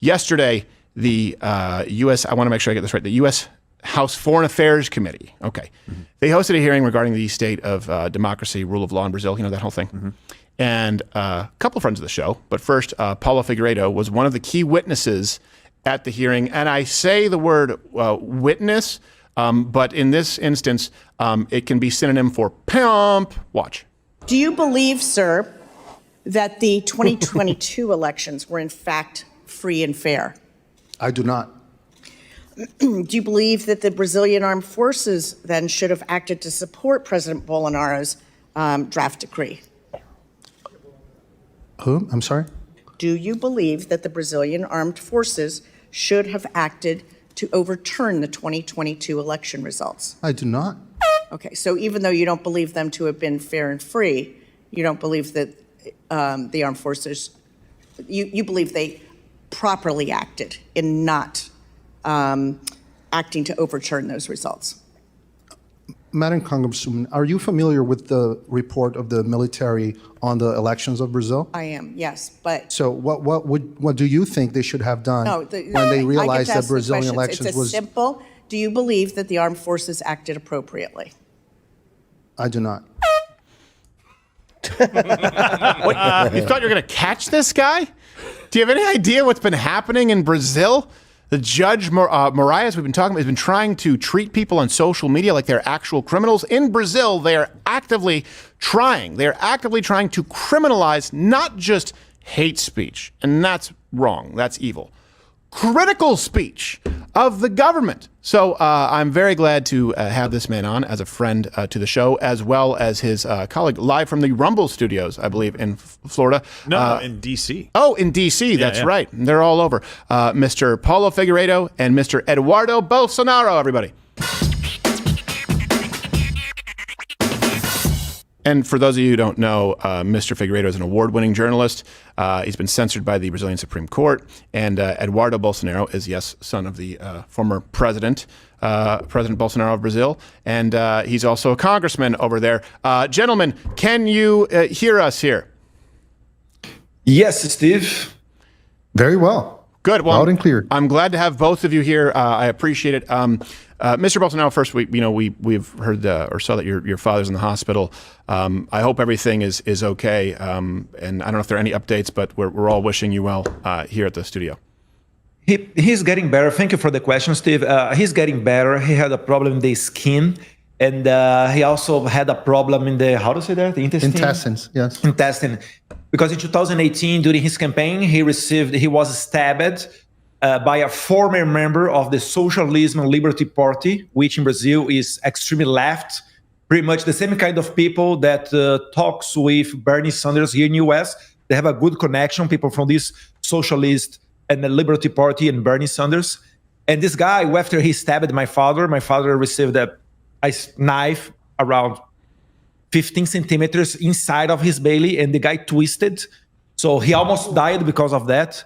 Yesterday, the U.S., I want to make sure I get this right, the U.S. House Foreign Affairs Committee, they hosted a hearing regarding the state of democracy, rule of law in Brazil, you know, that whole thing. And a couple of friends of the show, but first, Paulo Figueiredo was one of the key witnesses at the hearing. And I say the word witness, but in this instance, it can be synonym for pimp. Watch. Do you believe, sir, that the 2022 elections were in fact free and fair? I do not. Do you believe that the Brazilian armed forces then should have acted to support President Bolsonaro's draft decree? Who? I'm sorry? Do you believe that the Brazilian armed forces should have acted to overturn the 2022 election results? I do not. Okay, so even though you don't believe them to have been fair and free, you don't believe that the armed forces, you believe they properly acted in not acting to overturn those results? Madam Congresswoman, are you familiar with the report of the military on the elections of Brazil? I am, yes, but... So what do you think they should have done when they realized that Brazilian elections was... It's a simple, do you believe that the armed forces acted appropriately? I do not. What, you thought you were going to catch this guy? Do you have any idea what's been happening in Brazil? The judge, Marias, we've been talking about, has been trying to treat people on social media like they're actual criminals. In Brazil, they are actively trying to criminalize not just hate speech, and that's wrong, that's evil, critical speech of the government. So I'm very glad to have this man on as a friend to the show, as well as his colleague, live from the Rumble studios, I believe, in Florida. No, in D.C. Oh, in D.C., that's right. They're all over. Mr. Paulo Figueiredo and Mr. Eduardo Bolsonaro, everybody. And for those of you who don't know, Mr. Figueiredo is an award-winning journalist. He's been censored by the Brazilian Supreme Court. And Eduardo Bolsonaro is, yes, son of the former president, President Bolsonaro of Brazil. And he's also a congressman over there. Gentlemen, can you hear us here? Yes, Steve. Very well. Good. Well, loud and clear. I'm glad to have both of you here. I appreciate it. Mr. Bolsonaro, first, we've heard or saw that your father's in the hospital. I hope everything is okay. And I don't know if there are any updates, but we're all wishing you well here at the studio. He's getting better. Thank you for the question, Steve. He's getting better. He had a problem in the skin, and he also had a problem in the, how to say that? The intestine? Intestines, yes. Intestine. Because in 2018, during his campaign, he was stabbed by a former member of the Socialism and Liberty Party, which in Brazil is extremely left, pretty much the same kind of people that talks with Bernie Sanders here in the US. They have a good connection, people from this Socialist and the Liberty Party and Bernie Sanders. And this guy, after he stabbed my father received a knife around 15 centimeters inside of his belly, and the guy twisted. So he almost died because of that.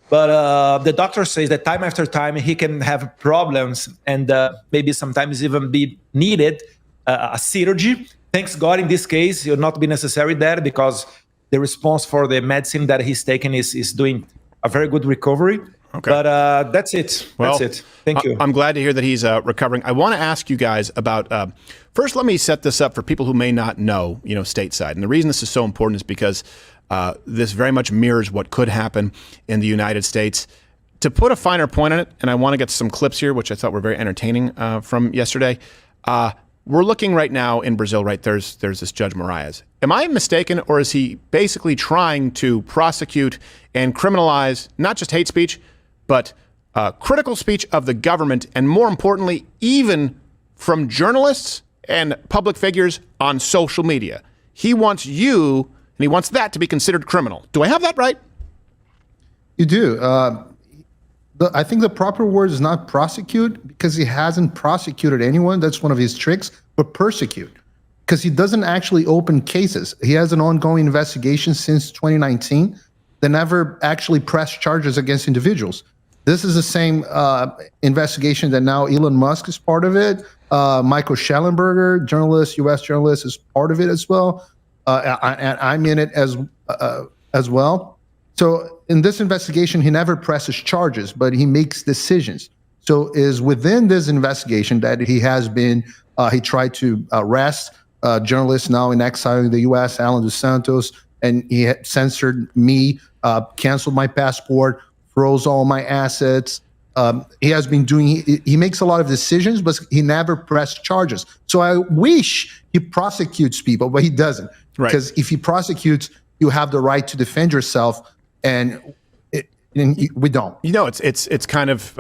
But the doctor says that time after time, he can have problems and maybe sometimes even be needed a surgery. Thanks God, in this case, it will not be necessary there because the response for the medicine that he's taking is doing a very good recovery. Okay. But that's it. Well, that's it. Thank you. I'm glad to hear that he's recovering. I want to ask you guys about, first, let me set this up for people who may not know, stateside. And the reason this is so important is because this very much mirrors what could happen in the United States. To put a finer point on it, and I want to get some clips here, which I thought were very entertaining from yesterday. We're looking right now in Brazil, right? There's this Judge Marias. Am I mistaken, or is he basically trying to prosecute and criminalize not just hate speech, but critical speech of the government, and more importantly, even from journalists and public figures on social media? He wants you, and he wants that to be considered criminal. Do I have that right? You do. I think the proper word is not prosecute, because he hasn't prosecuted anyone. That's one of his tricks, but persecute, because he doesn't actually open cases. He has an ongoing investigation since 2019 that never actually pressed charges against individuals. This is the same investigation that now Elon Musk is part of it. Michael Schellenberger, journalist, U.S. journalist, is part of it as well. And I'm in it as well. So in this investigation, he never presses charges, but he makes decisions. So is within this investigation that he has been, he tried to arrest journalists now in exile in the U.S., Alan dos Santos, and he had censored me, canceled my passport, froze all my assets. He has been doing, he makes a lot of decisions, but he never pressed charges. So I wish he prosecutes people, but he doesn't. Right. Because if he prosecutes, you have the right to defend yourself, and we don't. You know, it's kind of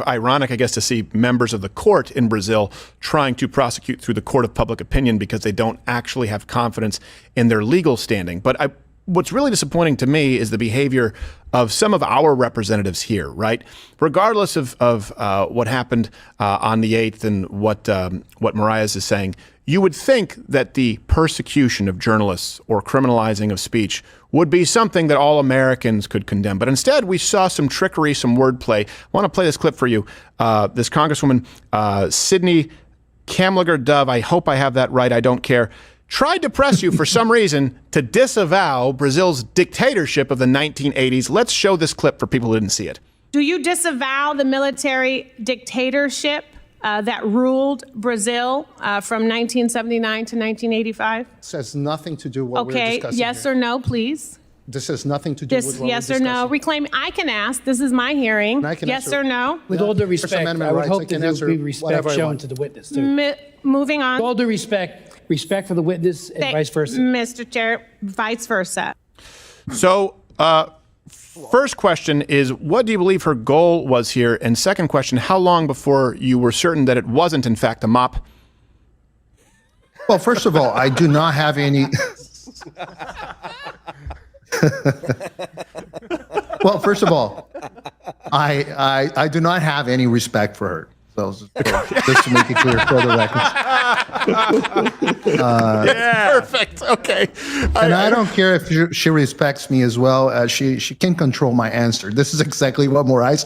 ironic, I guess, to see members of the court in Brazil trying to prosecute through the court of public opinion because they don't actually have confidence in their legal standing. But what's really disappointing to me is the behavior of some of our representatives here, right? Regardless of what happened on the 8th and what Marias is saying, you would think that the persecution of journalists or criminalizing of speech would be something that all Americans could condemn. But instead, we saw some trickery, some wordplay. I want to play this clip for you. This Congresswoman, Sydney Kamliger-Dove, I hope I have that right, I don't care, tried to press you for some reason to disavow Brazil's dictatorship of the 1980s. Let's show this clip for people who didn't see it. Do you disavow the military dictatorship that ruled Brazil from 1979 to 1985? This has nothing to do with what we're Okay, discussing yes here. or no, please. This has nothing to do with This, what yes we're or no. discussing. Reclaim. I can ask. This is my hearing. I can Yes answer. or no. With all due First respect, Amendment I would rights, I hope can that there answer would be respect whatever I shown want. to the witness, too. Moving on. With all due respect for the witness and vice versa. Mr. Chair, vice versa. So, first question is, what do you believe her goal was here? And second question, how long before you were certain that it wasn't, in fact, a mop? Well, first of all, I do not have any. Well, first of all, I do not have any respect for her. So just to make it clear for the record. Perfect. Okay. And I don't care if she respects me as well. She can control my answer. This is exactly what Moraes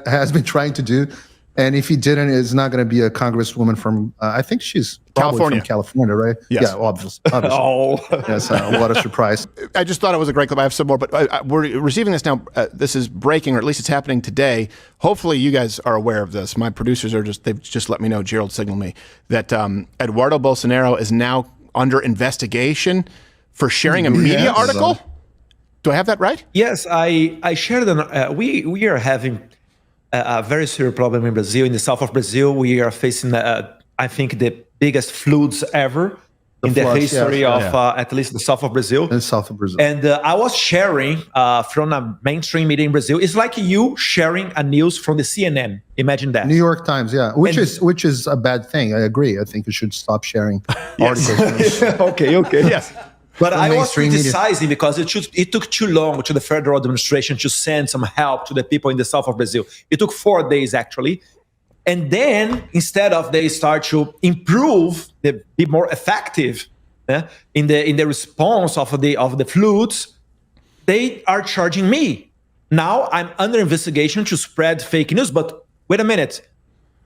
has been trying to do. And if he didn't, it's not going to be a congresswoman from, I think she's probably California. from California, right? Yes. Yeah, obviously. Oh. Yes, what a surprise. I just thought it was a great clip. I have some more, but we're receiving this now. This is breaking, or at least it's happening today. Hopefully you guys are aware of this. My producers they've just let me know, Gerald signaled me, that Eduardo Bolsonaro is now under investigation for sharing a media article. Do I have that right? Yes, I shared them. We are having a very serious problem in Brazil. In the south of Brazil, we are facing, I think, the biggest floods ever in the floods, history yes, of at least the south of Brazil. In south of Brazil. And I was sharing from a mainstream media in Brazil. It's like you sharing a news from the CNN. Imagine that. New York Times, yeah, which is a bad thing. I agree. I think you should stop sharing articles. Okay. Yes. But I was mainstream media. criticizing because it took too long to the federal administration to send some help to the people in the south of Brazil. It took 4 days, actually. And then instead of they start to improve, be more effective in the response of the floods, they are charging me. Now I'm under investigation to spread fake news. But wait a minute.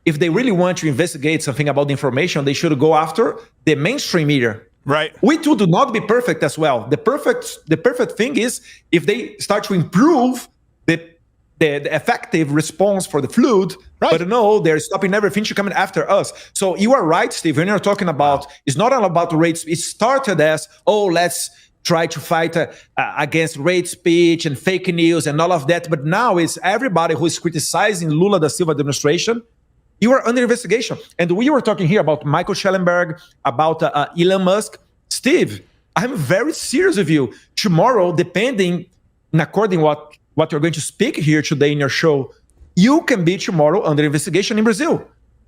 If they really want to investigate something about the information, they should go after the mainstream media. Right. We too do not be perfect as well. The perfect thing is if they start to improve the effective response for the flood, right. But no, they're stopping everything to come after us. So you are right, Steve, when you're talking about, it's not all about rates. It started as, let's try to fight against hate speech and fake news and all of that. But now it's everybody who is criticizing Lula da Silva administration. You are under investigation. And we were talking here about Michael Schellenberg, about Elon Musk. Steve, I'm very serious with you. Tomorrow, depending, and according what you're going to speak here today in your show, you can be tomorrow under investigation in Brazil.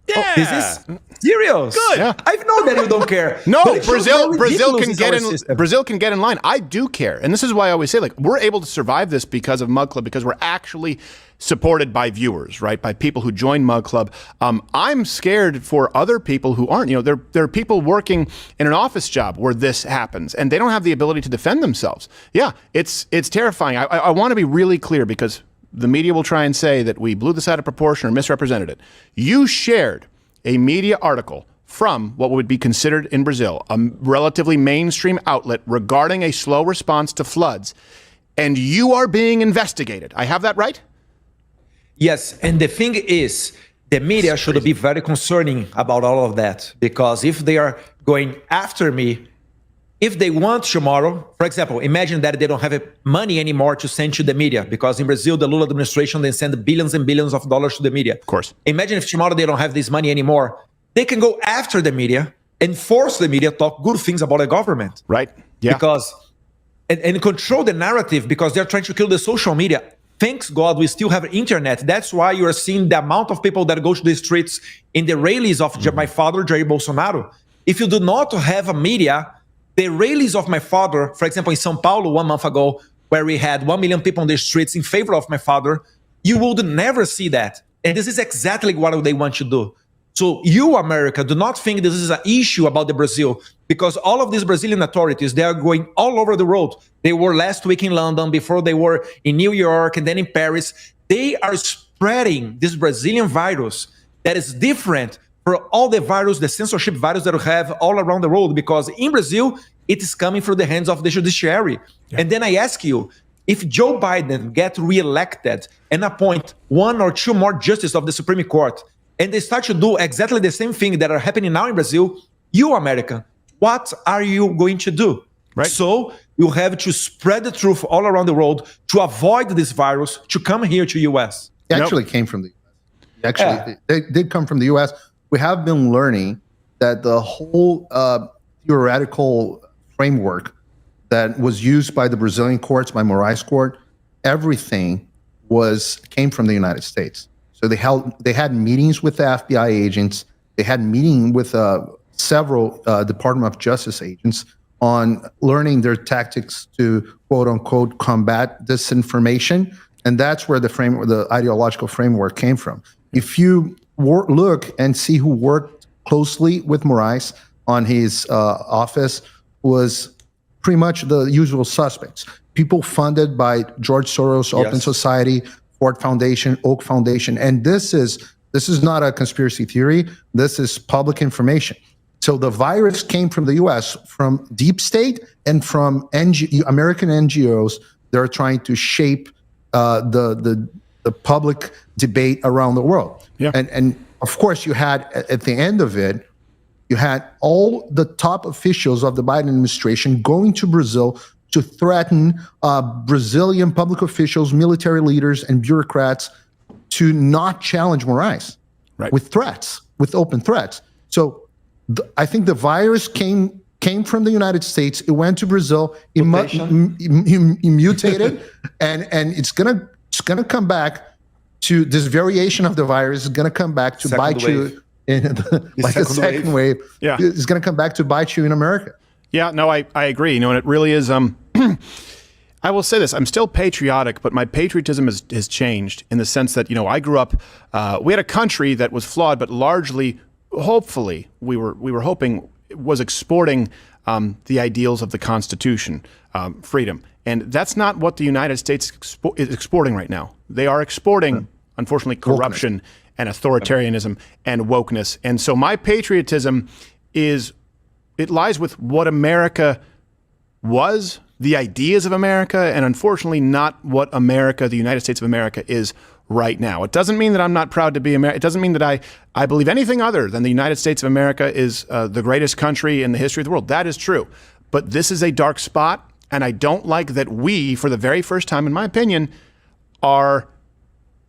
Yeah. This is serious. Good. Yeah. I know that you don't care. No, but it shows how Brazil ridiculous can is get our in. system. Brazil can get in line. I do care, and this is why I always say, we're able to survive this because of Mug Club, because we're actually supported by viewers, right? By people who join Mug Club. I'm scared for other people who aren't. There are people working in an office job where this happens, and they don't have the ability to defend themselves. Yeah, it's terrifying. I want to be really clear because the media will try and say that we blew this out of proportion or misrepresented it. You shared a media article from what would be considered in Brazil a relatively mainstream outlet regarding a slow response to floods. and you are being investigated. I have that right? Yes, and the thing is, the media should be very concerning about all of that, because if they are going after me, if they want tomorrow, for example, imagine that they don't have money anymore to send to the media, because in Brazil, the Lula administration, they send billions and billions of dollars to the media. Of course. Imagine if tomorrow they don't have this money anymore, they can go after the media and force the media to talk good things about the government. Right. Yeah. Because, and control the narrative, because they're trying to kill the social media. Thanks God, we still have internet. That's why you are seeing the amount of people that go to the streets in the rallies of my father, Jair Bolsonaro. If you do not have a media, the rallies of my father, for example, in São Paulo 1 month ago, where we had 1 million people on the streets in favor of my father, you would never see that. And this is exactly what they want to do. So you, America, do not think this is an issue about the Brazil, because all of these Brazilian authorities, they are going all over the world. They were last week in London, before they were in New York, and then in Paris. They are spreading this Brazilian virus that is different for all the virus, the censorship virus that we have all around the world, because in Brazil, it is coming through the hands of the judiciary. Yeah. And then I ask you, if Joe Biden gets reelected and appoint 1 or 2 more justices of the Supreme Court, and they start to do exactly the same thing that are happening now in Brazil, you, America, what are you going to do? Right. So you have to spread the truth all around the world to avoid this virus to come here to U.S. It actually came from the U.S. Actually, they did come from the U.S. We have been learning that the whole theoretical framework that was used by the Brazilian courts, by Moraes court, everything came from the United States. So they had meetings with the FBI agents. They had meeting with several Department of Justice agents on learning their tactics to quote unquote combat disinformation, and that's where the ideological framework came from. If you look and see who worked closely with Moraes on his office, was pretty much the usual suspects. People funded by George Soros, Open Society, Ford Foundation, Oak Foundation, and this is not a conspiracy theory. This is public information. So the virus came from the U.S., from deep state, and from American NGOs that are trying to shape the public debate around the world. Yeah. And of course, you had at the end of it, you had all the top officials of the Biden administration going to Brazil to threaten Brazilian public officials, military leaders, and bureaucrats to not challenge Moraes with threats, with open threats. So I think the virus came from the United States. It went to Brazil. It mutated, and it's gonna come back to this variation of the virus. Is gonna come back to bite you in the second wave. Yeah, it's gonna come back to bite you in America. Yeah, no, I agree. You know, and it really is. I will say this: I'm still patriotic, but my patriotism has changed in the sense that, you know, I grew up. We had a country that was flawed, but largely, hopefully, we were hoping was exporting the ideals of the Constitution, freedom, and that's not what the United States is exporting right now. They are exporting, unfortunately, corruption and authoritarianism and wokeness. And so my patriotism it lies with what America was, the ideas of America, and unfortunately not what America, the United States of America, is right now. It doesn't mean that I'm not proud to be American. It doesn't mean that I believe anything other than the United States of America is the greatest country in the history of the world. That is true. But this is a dark spot, and I don't like that we, for the very first time, in my opinion, are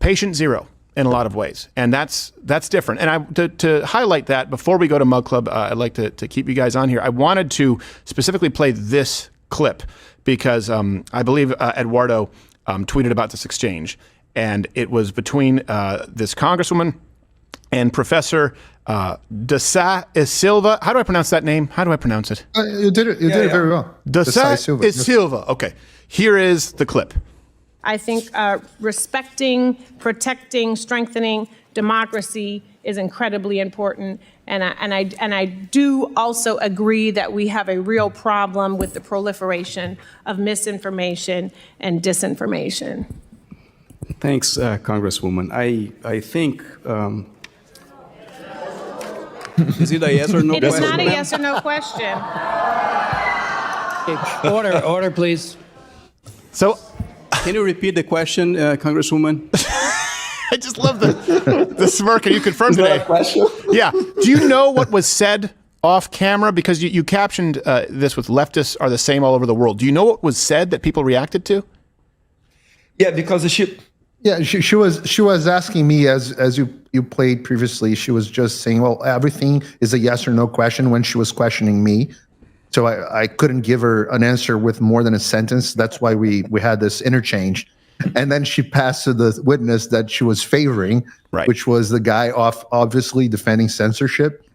patient zero in a lot of ways. And that's different. And to highlight that, before we go to Mug Club, I'd like to keep you guys on here. I wanted to specifically play this clip because I believe Eduardo tweeted about this exchange. And it was between this congresswoman and Professor Da Silva. How do I pronounce that name? How do I pronounce it? You did it very well. Da Silva. Okay. Here is the clip. I think respecting, protecting, strengthening democracy is incredibly important. And I do also agree that we have a real problem with the proliferation of misinformation and disinformation. Thanks, Congresswoman. I think, is it a yes or no question? It is not a yes or no question. Order, please. So Can you repeat the question, Congresswoman? I just love the smirk, and you confirmed Is that today. a question? Yeah. Do you know what was said off camera? Because you captioned this with leftists are the same all over the world. Do you know what was said that people reacted to? Yeah, because she was asking me as you played previously. She was just saying, well, everything is a yes or no question when she was questioning me. So I couldn't give her an answer with more than a sentence. That's why we had this interchange. And then she passed to the witness that she was favoring, Right. which was the guy obviously defending censorship.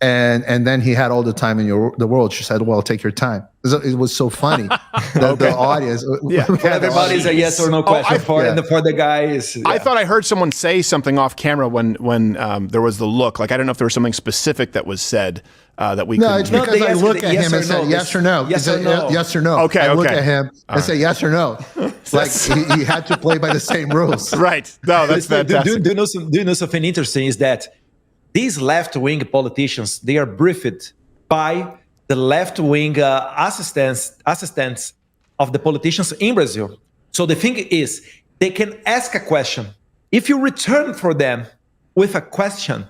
And then he had all the time in the world. She said, well, take your time. It was so funny. The audience. Yeah. everybody's a yes or no question for the guy is. I thought I heard someone say something off camera when there was the look. Like, I don't know if there was something specific that was said that we No, couldn't it's hear. because they I asked look the at yes him or and say no. yes or no. Yes He or said, no. yes or no. Okay, I look okay. at him and say yes or no. Like he had to play by the same rules. Right. No, that's fantastic. Do you know something interesting is that these left-wing politicians, they are briefed by the left-wing assistants of the politicians in Brazil. So the thing is, they can ask a question. If you return for them with a question,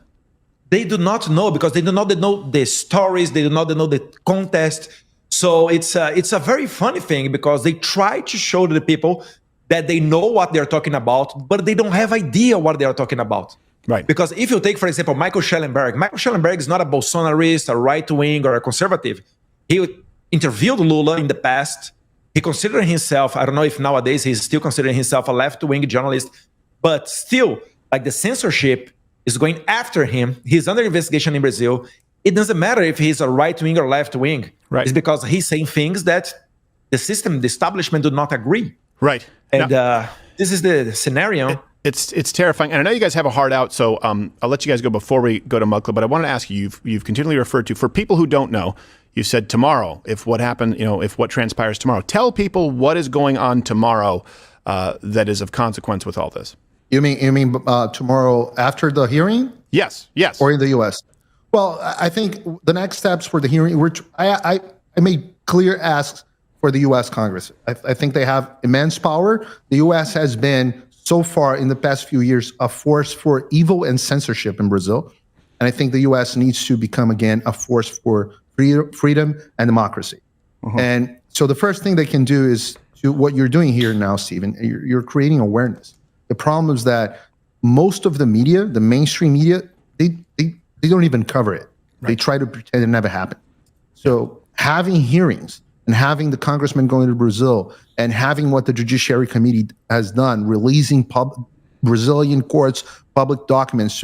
they do not know because they do not know the stories, they do not know the context. So it's a very funny thing because they try to show to the people that they know what they're talking about, but they don't have idea what they are talking about. Right. Because if you take, for example, Michael Schellenberg is not a Bolsonarist, a right-wing, or a conservative. He interviewed Lula in the past. He considered himself, I don't know if nowadays he's still considering himself a left-wing journalist, but still, like the censorship is going after him. He's under investigation in Brazil. It doesn't matter if he's a right-wing or left-wing. Right. It's because he's saying things that the system, the establishment do not agree. Right. And Now, this is the scenario. It's terrifying, and I know you guys have a hard out, so I'll let you guys go before we go to Mukla. But I wanted to ask you: you've continually referred to, for people who don't know, you said tomorrow. If what happened, if what transpires tomorrow, tell people what is going on tomorrow that is of consequence with all this. You mean tomorrow after the hearing? Yes. Or in the U.S.? Well, I think the next steps for the hearing, I made clear asks for the U.S. Congress. I think they have immense power. The U.S. has been, so far in the past few years, a force for evil and censorship in Brazil. And I think the U.S. needs to become, again, a force for freedom and democracy. And so the first thing they can do is what you're doing here now, Stephen. You're creating awareness. The problem is that most of the media, the mainstream media, they don't even cover it. Right. They try to pretend it never happened. So having hearings and having the congressman going to Brazil and having what the Judiciary Committee has done, releasing Brazilian courts, public documents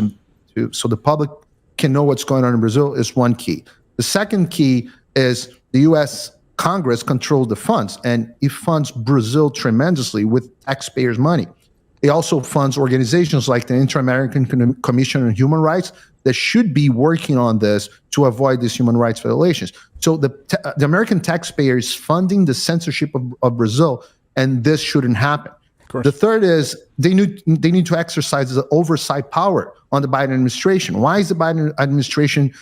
so the public can know what's going on in Brazil is one key. The second key is the U.S. Congress controls the funds, and it funds Brazil tremendously with taxpayers' money. It also funds organizations like the Inter-American Commission on Human Rights that should be working on this to avoid these human rights violations. So the American taxpayer is funding the censorship of Brazil, and this shouldn't happen. The third is they need to exercise the oversight power on the Biden administration. Why is the Biden administration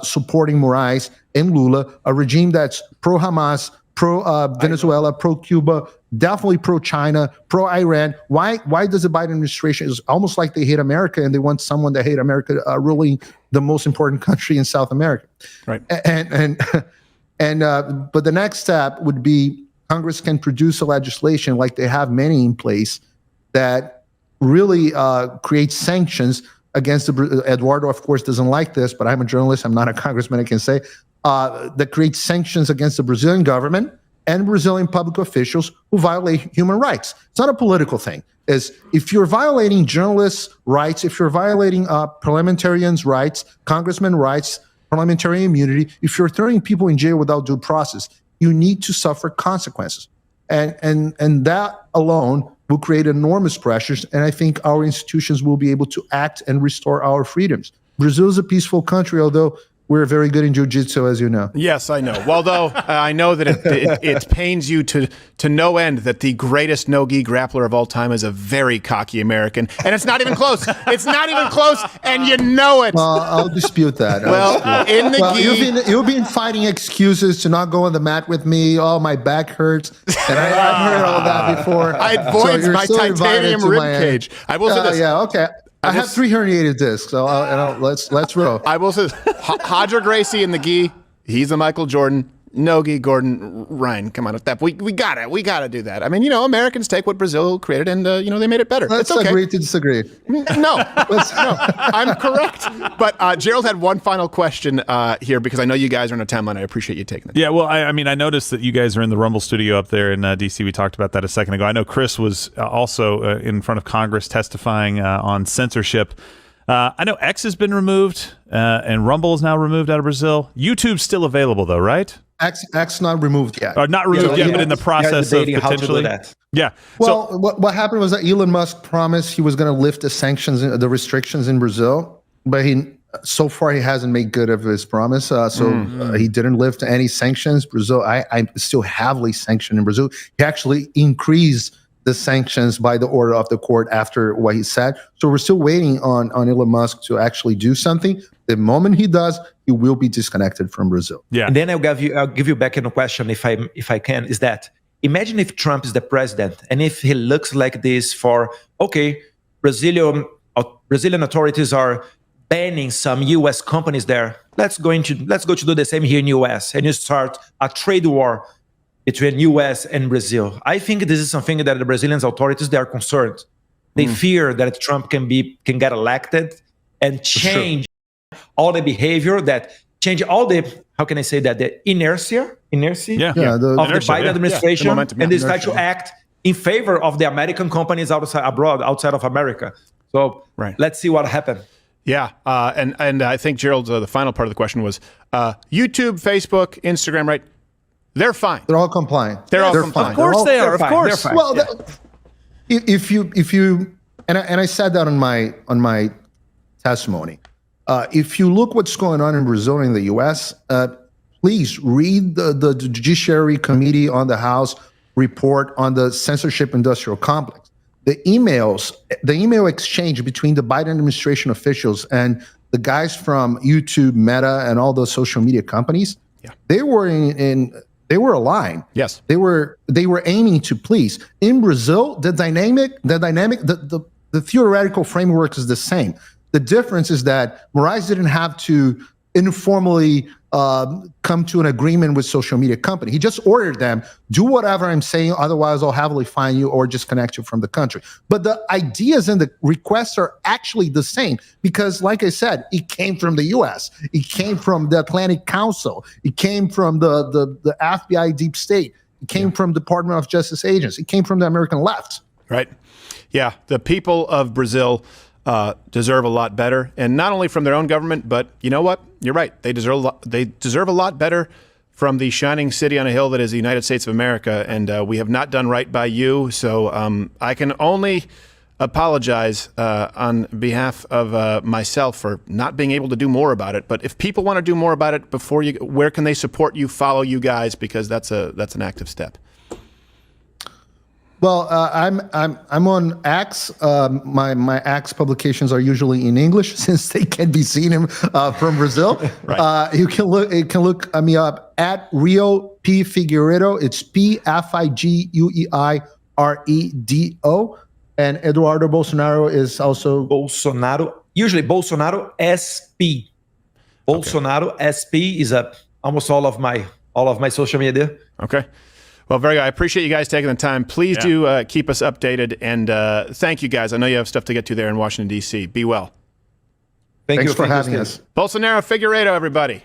supporting Moraes and Lula, a regime that's pro-Hamas, pro-Venezuela, pro-Cuba, definitely pro-China, pro-Iran? Why does the Biden administration, it's almost like they hate America and they want someone that hate America ruling the most important country in South America. Right. But the next step would be Congress can produce a legislation like they have many in place that really creates sanctions against Eduardo, of course, doesn't like this, but I'm a journalist, I'm not a congressman, I can say, that creates sanctions against the Brazilian government and Brazilian public officials who violate human rights. It's not a political thing. Is if you're violating journalists' rights, if you're violating parliamentarians' rights, congressmen' rights, parliamentary immunity, if you're throwing people in jail without due process, you need to suffer consequences. And that alone will create enormous pressures, and I think our institutions will be able to act and restore our freedoms. Brazil is a peaceful country, although we're very good in jiu-jitsu, as you know. Yes, I know. Well, though, I know that it pains you to no end that the greatest no-gi grappler of all time is a very cocky American. And it's not even close. It's not even close, and you know it. Well, I'll dispute that. In the gi... You've been fighting excuses to not go on the mat with me. Oh, my back hurts. And I've heard all that before. I voids my titanium rib cage. I will say this. Yeah, okay. I have 3 herniated discs, so let's roll. I will say this. Hodger Gracie in the gi, he's a Michael Jordan. No gi, Gordon Ryan. Come on, with that. We got it. We got to do that. I mean, Americans take what Brazil created and, they made it better. Let's it's okay. agree to disagree. No, I'm correct. But Gerald had one final question here because I know you guys are on a timeline. I appreciate you taking it. Yeah, well, I mean, I noticed that you guys are in the Rumble studio up there in D.C. We talked about that a second ago. I know Chris was also in front of Congress testifying on censorship. I know X has been removed and Rumble is now removed out of Brazil. YouTube's still available, though, right? X not removed yet. Or not removed yet, but in the process of potentially. Yeah. Well, what happened was that Elon Musk promised he was going to lift the sanctions, the restrictions in Brazil, but so far he hasn't made good of his promise. He didn't lift any sanctions. Brazil, I'm still heavily sanctioned in Brazil. He actually increased the sanctions by the order of the court after what he said. So we're still waiting on Elon Musk to actually do something. The moment he does, he will be disconnected from Brazil. Yeah. And then I'll give you back in a question, if I can, is that imagine if Trump is the president and if he looks like this Brazilian authorities are banning some U.S. companies there. Let's go to do the same here in U.S. and you start a trade war between U.S. and Brazil. I think this is something that the Brazilian authorities, they are concerned. They fear that Trump can get elected and change all the behavior, change all the, how can I say that, the inertia of the Biden administration, and they start to act in favor of the American companies outside of America. So let's see what happens. Yeah, and I think, Gerald, the final part of the question was YouTube, Facebook, Instagram, right? They're fine. They're all compliant. They're compliant. Of course they are. Of course. Well, if you and I said that on my testimony. If you look what's going on in Brazil and in the U.S., please read the Judiciary Committee on the House report on the censorship industrial complex. The email exchange between the Biden administration officials and the guys from YouTube, Meta, and all those social media companies, they were they were aligned. Yes. They were aiming to please. In Brazil, the theoretical framework is the same. The difference is that Moraes didn't have to informally come to an agreement with social media company. He just ordered them, do whatever I'm saying, otherwise I'll heavily fine you or disconnect you from the country. But the ideas and the requests are actually the same because, like I said, it came from the U.S. It came from the Atlantic Council. It came from the FBI deep state. It came from Department of Justice agents. It came from the American left. Right. Yeah. The people of Brazil deserve a lot better, and not only from their own government, but you know what? You're right. They deserve a lot better from the shining city on a hill that is the United States of America, and we have not done right by you. So I can only apologize on behalf of myself for not being able to do more about it. But if people want to do more about it, where can they support you, follow you guys? Because that's an active step. Well, I'm on X. My X publications are usually in English since they can be seen from Brazil. Right. You can look me up at Rio P Figueiredo. It's Figueiredo, and Eduardo Bolsonaro is also Bolsonaro. Usually Bolsonaro SP. Bolsonaro SP is almost all of my social media. Okay. Well, very good. I appreciate you guys taking the time. Please do keep us updated. And thank you, guys. I know you have stuff to get to there in Washington, D.C. Be well. Thanks for having us. Bolsonaro Figueiredo, everybody.